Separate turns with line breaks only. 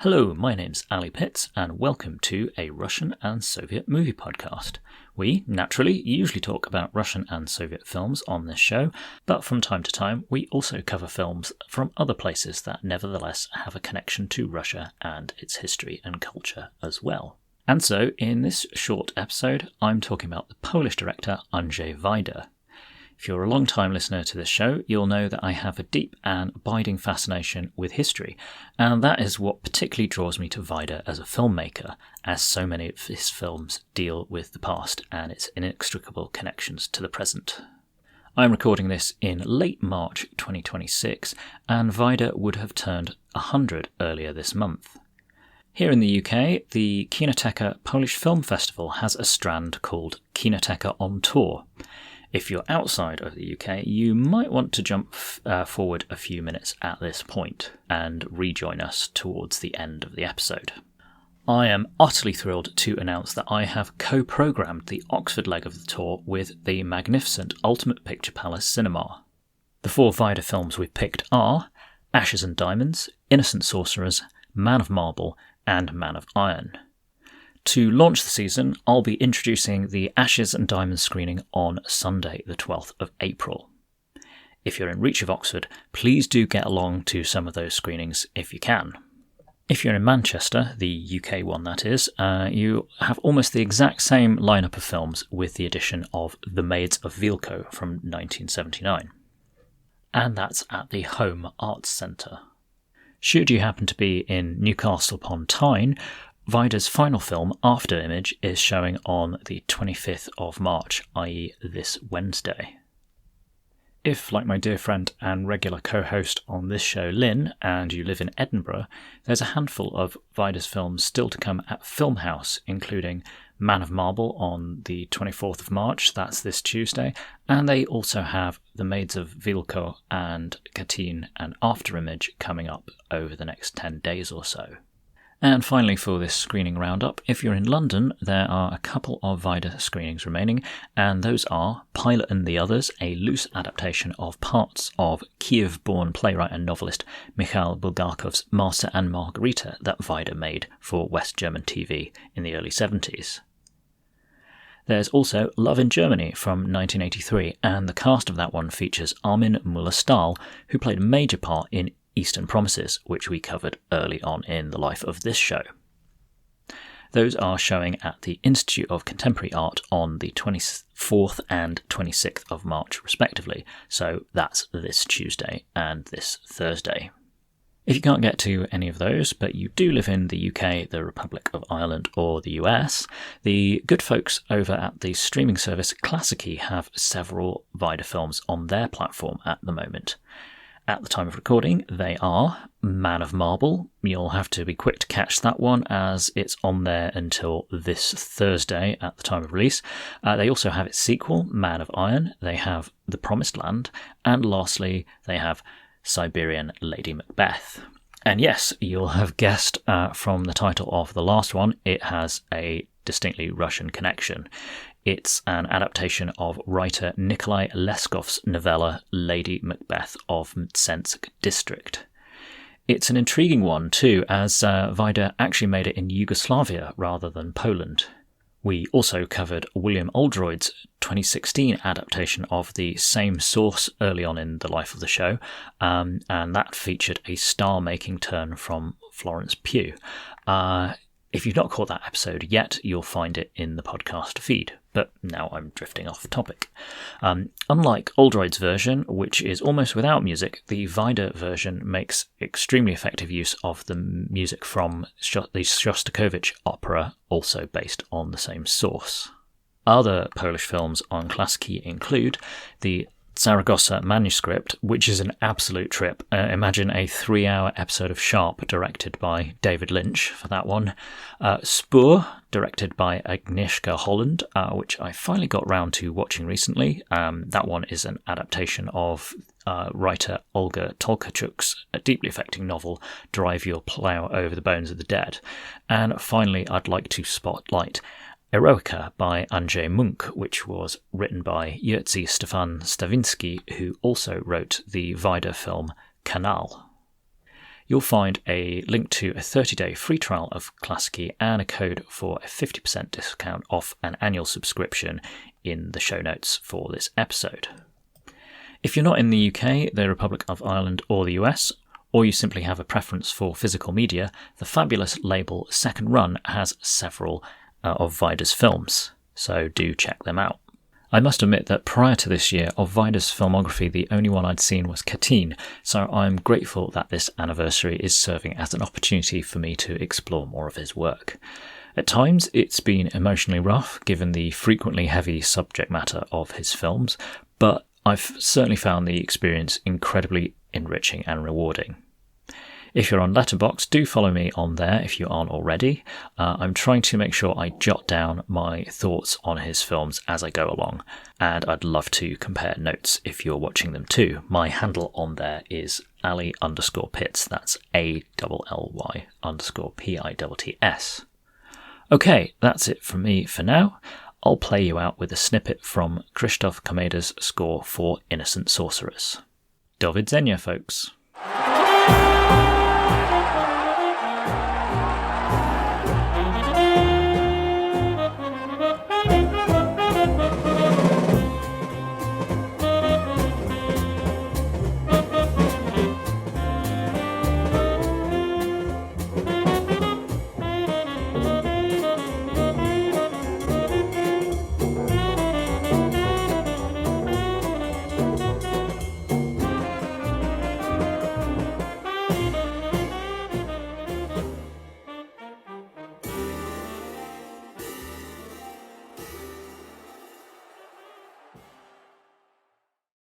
Hello, my name's Ali Pitts, and welcome to a Russian and Soviet movie podcast. We, naturally, usually talk about Russian and Soviet films on this show, but from time to time we also cover films from other places that nevertheless have a connection to Russia and its history and culture as well. And so, in this short episode, I'm talking about the Polish director Andrzej Wajda. If you're a long-time listener to this show, you'll know that I have a deep and abiding fascination with history, and that is what particularly draws me to Wajda as a filmmaker, as so many of his films deal with the past and its inextricable connections to the present. I'm recording this in late March 2026, and Wajda would have turned 100 earlier this month. Here in the UK, the Kinoteka Polish Film Festival has a strand called Kinoteka on Tour. If you're outside of the UK, you might want to jump forward a few minutes at this point and rejoin us towards the end of the episode. I am utterly thrilled to announce that I have co-programmed the Oxford leg of the tour with the magnificent Ultimate Picture Palace Cinema. The four Wajda films we've picked are Ashes and Diamonds, Innocent Sorcerers, Man of Marble, and Man of Iron. To launch the season, I'll be introducing the Ashes and Diamonds screening on Sunday, the 12th of April. If you're in reach of Oxford, please do get along to some of those screenings if you can. If you're in Manchester, the UK one that is, you have almost the exact same lineup of films with the addition of The Maids of Vilko from 1979. And that's at the Home Arts Centre. Should you happen to be in Newcastle upon Tyne, Wajda's final film, After Image, is showing on the 25th of March, i.e. this Wednesday. If, like my dear friend and regular co-host on this show, Lynn, and you live in Edinburgh, there's a handful of Wajda's films still to come at Filmhouse, including Man of Marble on the 24th of March, that's this Tuesday, and they also have The Maids of Vilko and Katyn and After Image coming up over the next 10 days or so. And finally, for this screening roundup, if you're in London, there are a couple of Wajda screenings remaining, and those are Pilot and the Others, a loose adaptation of parts of Kiev-born playwright and novelist Mikhail Bulgakov's Master and Margarita that Wajda made for West German TV in the early 70s. There's also Love in Germany from 1983, and the cast of that one features Armin Muller-Stahl, who played a major part in Eastern Promises, which we covered early on in the life of this show. Those are showing at the Institute of Contemporary Art on the 24th and 26th of March respectively, so that's this Tuesday and this Thursday. If you can't get to any of those, but you do live in the UK, the Republic of Ireland or the US, the good folks over at the streaming service Classicy have several Wajda films on their platform at the moment. At the time of recording, they are Man of Marble. You'll have to be quick to catch that one as it's on there until this Thursday at the time of release. They also have its sequel, Man of Iron. They have The Promised Land. And lastly, they have Siberian Lady Macbeth. And yes, you'll have guessed from the title of the last one, it has a distinctly Russian connection. It's an adaptation of writer Nikolai Leskov's novella Lady Macbeth of Mtsensk District. It's an intriguing one too, as Wajda actually made it in Yugoslavia rather than Poland. We also covered William Oldroyd's 2016 adaptation of the same source early on in the life of the show, and that featured a star-making turn from Florence Pugh. If you've not caught that episode yet, you'll find it in the podcast feed. But now I'm drifting off the topic. Unlike Oldroyd's version, which is almost without music, the Wajda version makes extremely effective use of the music from the Shostakovich opera, also based on the same source. Other Polish films on Classicy include the Zaragoza manuscript, which is an absolute trip. Imagine a 3-hour episode of Sharp directed by David Lynch for that one. Spur, directed by Agnieszka Holland, which I finally got round to watching recently. That one is an adaptation of writer Olga Tokarczuk's deeply affecting novel Drive Your Plough Over the Bones of the Dead. And finally, I'd like to spotlight Eroica by Andrzej Munk, which was written by Jerzy Stefan Stawiński, who also wrote the Wajda film Kanal. you'll find a link to a 30-day free trial of Classicy and a code for a 50% discount off an annual subscription in the show notes for this episode. If you're not in the UK, the Republic of Ireland or the US, or you simply have a preference for physical media, the fabulous label Second Run has several of Wajda's films, so do check them out. I must admit that prior to this year, of Wajda's filmography, the only one I'd seen was Katyn, so I'm grateful that this anniversary is serving as an opportunity for me to explore more of his work. At times, it's been emotionally rough, given the frequently heavy subject matter of his films, but I've certainly found the experience incredibly enriching and rewarding. If you're on Letterboxd, do follow me on there if you aren't already. I'm trying to make sure I jot down my thoughts on his films as I go along, and I'd love to compare notes if you're watching them too. My handle on there is Ally_Pitts, that's ALLY_PITTS. Okay, that's it from me for now. I'll play you out with a snippet from Krzysztof Komeda's score for Innocent Sorcerers. Do widzenia, folks.